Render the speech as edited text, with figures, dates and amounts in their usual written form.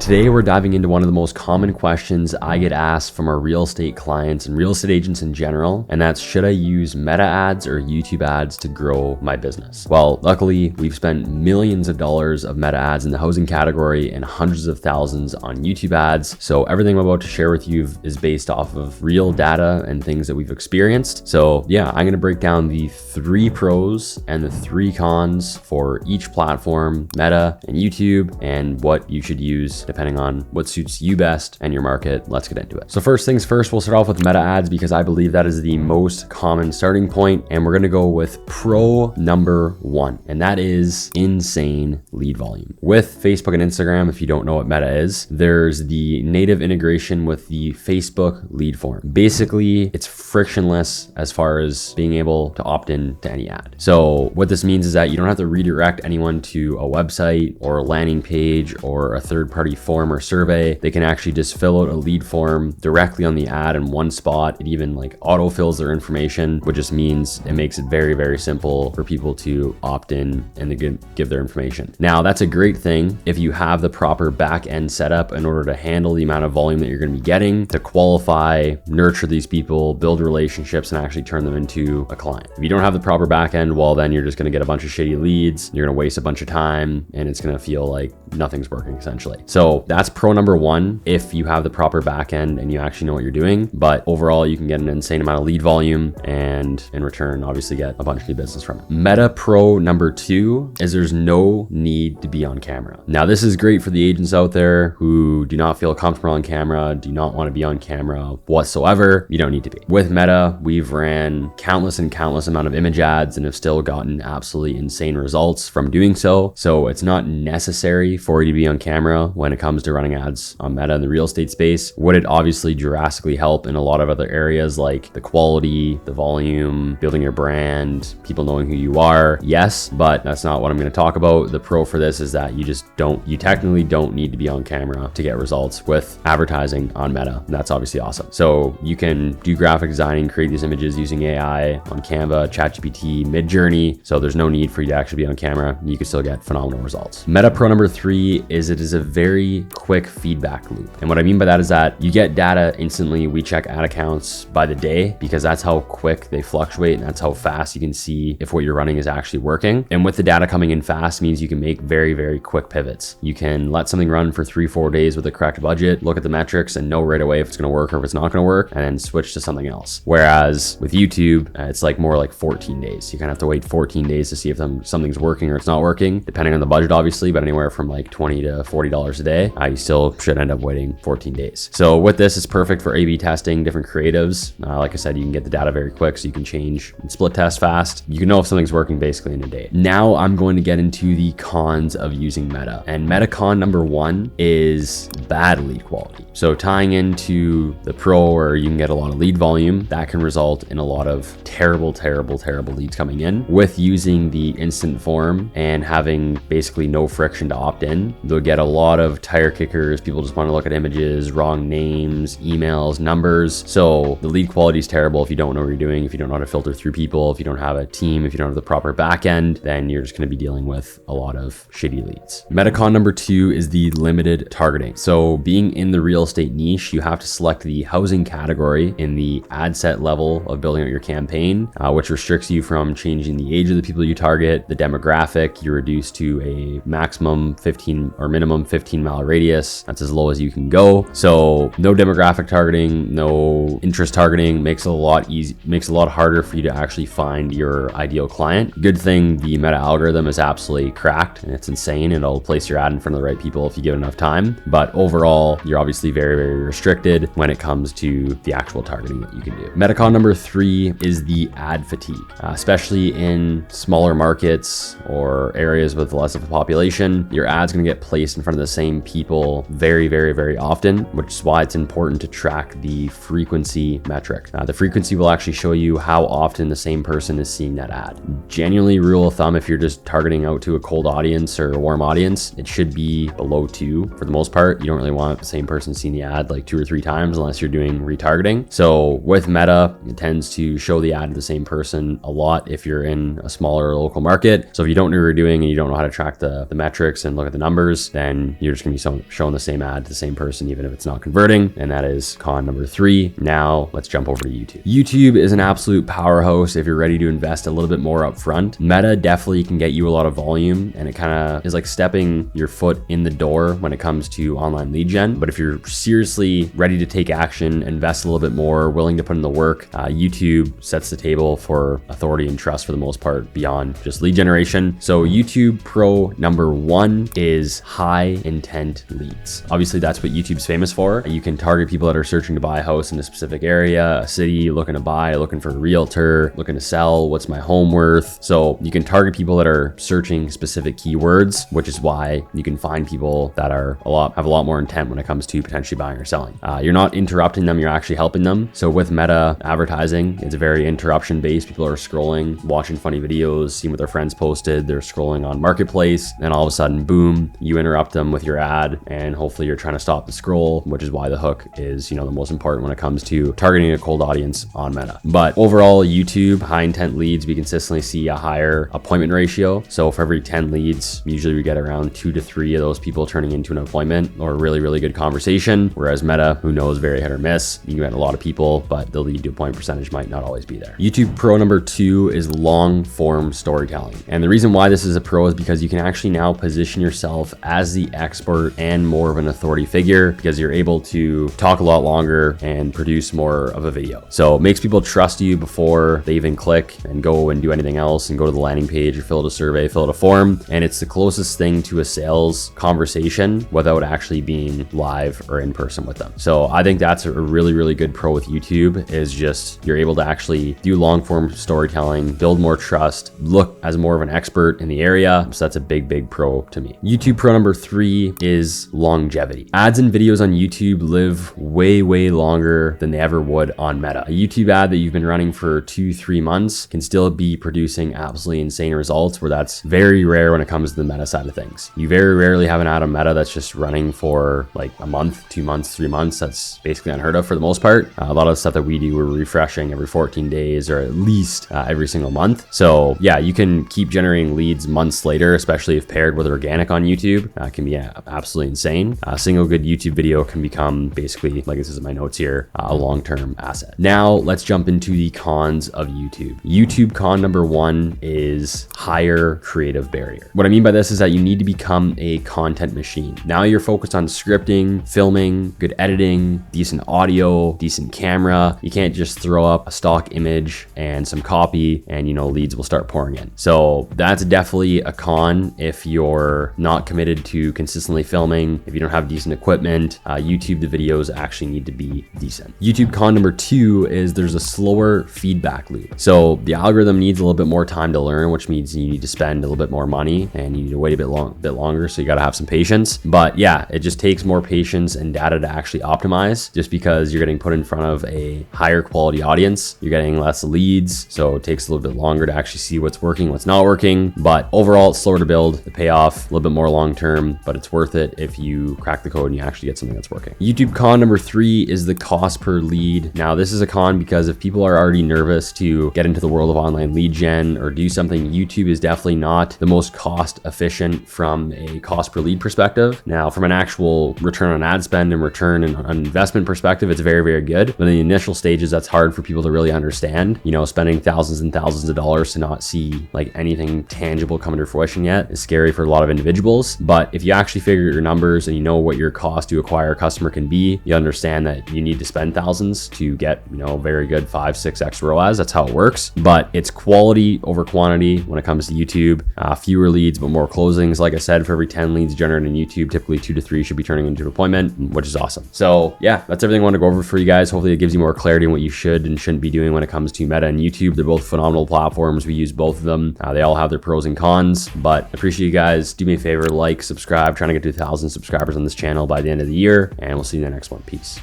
Today, we're diving into one of the most common questions I get asked from our real estate clients and real estate agents in general, and that's, should I use Meta ads or YouTube ads to grow my business? Well, luckily, we've spent millions of dollars of Meta ads in the housing category and hundreds of thousands on YouTube ads. So everything I'm about to share with you is based off of real data and things that we've experienced. So yeah, I'm gonna break down the 3 pros and the 3 cons for each platform, Meta and YouTube, and what you should use depending on what suits you best and your market. Let's get into it. So first things first, we'll start off with Meta ads because I believe that is the most common starting point, and we're gonna go with pro number 1, and that is insane lead volume. With Facebook and Instagram, if you don't know what Meta is, there's the native integration with the Facebook lead form. Basically, it's frictionless as far as being able to opt in to any ad. So what this means is that you don't have to redirect anyone to a website or a landing page or a third-party form or survey. They can actually just fill out a lead form directly on the ad in one spot. It even like auto-fills their information, which just means it makes it very, very simple for people to opt in and to give their information. Now, that's a great thing if you have the proper back-end setup in order to handle the amount of volume that you're going to be getting, to qualify, nurture these people, build relationships, and actually turn them into a client. If you don't have the proper back-end, well, then you're just going to get a bunch of shitty leads. You're going to waste a bunch of time, and it's going to feel like nothing's working essentially. So that's pro number 1 if you have the proper back-end and you actually know what you're doing. But overall, you can get an insane amount of lead volume and in return, obviously get a bunch of new business from it. Meta pro number 2 is there's no need to be on camera. Now, this is great for the agents out there who do not feel comfortable on camera, do not want to be on camera whatsoever. You don't need to be. With Meta, we've ran countless amount of image ads and have still gotten absolutely insane results from doing so. So it's not necessary for you to be on camera when it comes to running ads on Meta in the real estate space. Would it obviously drastically help in a lot of other areas like the quality, the volume, building your brand, people knowing who you are? Yes, but that's not what I'm going to talk about. The pro for this is that you technically don't need to be on camera to get results with advertising on Meta. That's obviously awesome. So you can do graphic designing, create these images using AI on Canva, ChatGPT, Midjourney. So there's no need for you to actually be on camera. You can still get phenomenal results. Meta pro number 3 is it is a very quick feedback loop. And what I mean by that is that you get data instantly. We check ad accounts by the day because that's how quick they fluctuate and that's how fast you can see if what you're running is actually working. And with the data coming in fast means you can make very, very quick pivots. You can let something run for 3-4 days with the correct budget, look at the metrics and know right away if it's going to work or if it's not going to work, and then switch to something else. Whereas with YouTube, it's like more like 14 days. You kind of have to wait 14 days to see if something's working or it's not working, depending on the budget, obviously, but anywhere from like $20 to $40 a day, you still should end up waiting 14 days. So with this, it's perfect for A/B testing different creatives. Like I said, you can get the data very quick, so you can change and split test fast. You can know if something's working basically in a day. Now I'm going to get into the cons of using Meta. And Meta con number 1 is bad lead quality. So tying into the pro where you can get a lot of lead volume, that can result in a lot of terrible leads coming in. With using the instant form and having basically no friction to opt in, they'll get a lot of tire kickers. People just want to look at images, wrong names, emails, numbers. So the lead quality is terrible if you don't know what you're doing, if you don't know how to filter through people, if you don't have a team, if you don't have the proper back end, then you're just going to be dealing with a lot of shitty leads. Metacon number 2 is the limited targeting. So being in the real estate niche, you have to select the housing category in the ad set level of building out your campaign, which restricts you from changing the age of the people you target, the demographic. You reduce to a maximum 15 or minimum 15 mile radius. That's as low as you can go. So no demographic targeting, no interest targeting, makes it a lot harder for you to actually find your ideal client. Good thing the Meta algorithm is absolutely cracked and it's insane. It'll place your ad in front of the right people if you give it enough time. But overall, you're obviously very, very restricted when it comes to the actual targeting that you can do. Metacon number 3 is the ad fatigue, especially in smaller markets or areas with less of a population. Your ad's going to get placed in front of the same people very, very, very often, which is why it's important to track the frequency metric. The frequency will actually show you how often the same person is seeing that ad. Genuinely, rule of thumb, if you're just targeting out to a cold audience or a warm audience, it should be below 2 for the most part. You don't really want the same person seeing seen the ad like 2 or 3 times unless you're doing retargeting. So with Meta, it tends to show the ad to the same person a lot if you're in a smaller local market. So if you don't know what you're doing and you don't know how to track the metrics and look at the numbers, then you're just gonna be showing the same ad to the same person, even if it's not converting. And that is con number 3. Now let's jump over to YouTube. YouTube is an absolute powerhouse if you're ready to invest a little bit more upfront. Meta definitely can get you a lot of volume, and it kind of is like stepping your foot in the door when it comes to online lead gen. But if you're seriously ready to take action, invest a little bit more, willing to put in the work, YouTube sets the table for authority and trust for the most part beyond just lead generation. So YouTube Pro number 1 is high intent leads. Obviously that's what YouTube's famous for. You can target people that are searching to buy a house in a specific area, a city, looking to buy, looking for a realtor, looking to sell, what's my home worth. So you can target people that are searching specific keywords, which is why you can find people that have a lot more intent when it comes to potentially buying or selling. You're not interrupting them, you're actually helping them. So with Meta advertising, it's very interruption based. People are scrolling, watching funny videos, seeing what their friends posted, they're scrolling on Marketplace, and all of a sudden, boom, you interrupt them with your ad, and hopefully you're trying to stop the scroll, which is why the hook is, the most important when it comes to targeting a cold audience on Meta. But overall, YouTube, high intent leads, we consistently see a higher appointment ratio. So for every 10 leads, usually we get around 2 to 3 of those people turning into an appointment or a really, really good conversation. Whereas Meta, who knows, very hit or miss. You can get a lot of people, but the lead to appointment percentage might not always be there. YouTube Pro number 2 is long form storytelling. And the reason why this is a pro is because you can actually now position yourself as the expert and more of an authority figure, because you're able to talk a lot longer and produce more of a video. So it makes people trust you before they even click and go and do anything else and go to the landing page or fill out a survey, fill out a form. And it's the closest thing to a sales conversation without actually being live or in person with them. So I think that's a really, really good pro with YouTube, is just you're able to actually do long form storytelling, build more trust, look as more of an expert in the area. So that's a big, big pro to me. YouTube Pro number 3 is longevity. Ads and videos on YouTube live way, way longer than they ever would on Meta. A YouTube ad that you've been running for 2-3 months can still be producing absolutely insane results, where that's very rare when it comes to the Meta side of things. You very rarely have an ad on Meta that's just running for like a month, 2 months, 3 months. That's basically unheard of for the most part. A lot of the stuff that we do, we're refreshing every 14 days or at least every single month. So yeah, you can keep generating leads months later, especially if paired with organic on YouTube. Can be absolutely insane. A single good YouTube video can become basically, like this is in my notes here, a long-term asset. Now let's jump into the cons of YouTube. YouTube con number 1 is higher creative barrier. What I mean by this is that you need to become a content machine. Now you're focused on scripting, filming, good editing, decent audio, decent camera. You can't just throw up a stock image and some copy and leads will start pouring in. So that's definitely a con if you're not committed to consistently filming, if you don't have decent equipment. YouTube, the videos actually need to be decent. YouTube con number 2 is there's a slower feedback loop. So the algorithm needs a little bit more time to learn, which means you need to spend a little bit more money and you need to wait a bit longer. So you got to have some patience. But yeah, it just takes more patience and data to actually optimize, just because you're getting put in front of a higher quality audience. You're getting less leads. So it takes a little bit longer to actually see what's working, what's not working. But overall, it's slower to build. The payoff a little bit more long-term, but it's worth it if you crack the code and you actually get something that's working. YouTube con number 3 is the cost per lead. Now this is a con because if people are already nervous to get into the world of online lead gen or do something, YouTube is definitely not the most cost efficient from a cost per lead perspective. Now from an actual return on ad spend and return on investment perspective, it's very, very good. But in the initial stages, that's hard for people to really understand. Spending thousands and thousands of dollars to not see like anything tangible coming to fruition yet is scary for a lot of individuals. But if you actually figure your numbers and you know what your cost to acquire a customer can be, you understand that you need to spend thousands to get, very good 5-6x ROAS. That's how it works. But it's quality over quantity when it comes to YouTube. Fewer leads, but more closings. Like I said, for every 10 leads generated in YouTube, typically 2 to 3 should be turning into an appointment, which is awesome. So yeah, that's everything I want to go over for you guys. Hopefully it gives you more clarity on what you should and shouldn't be doing when it comes to Meta and YouTube. They're both phenomenal platforms. We use both of them. They all have their pros and cons, but appreciate you guys. Do me a favor, like, subscribe, trying to get to 1,000 subscribers on this channel by the end of the year, and we'll see you in the next one. Peace.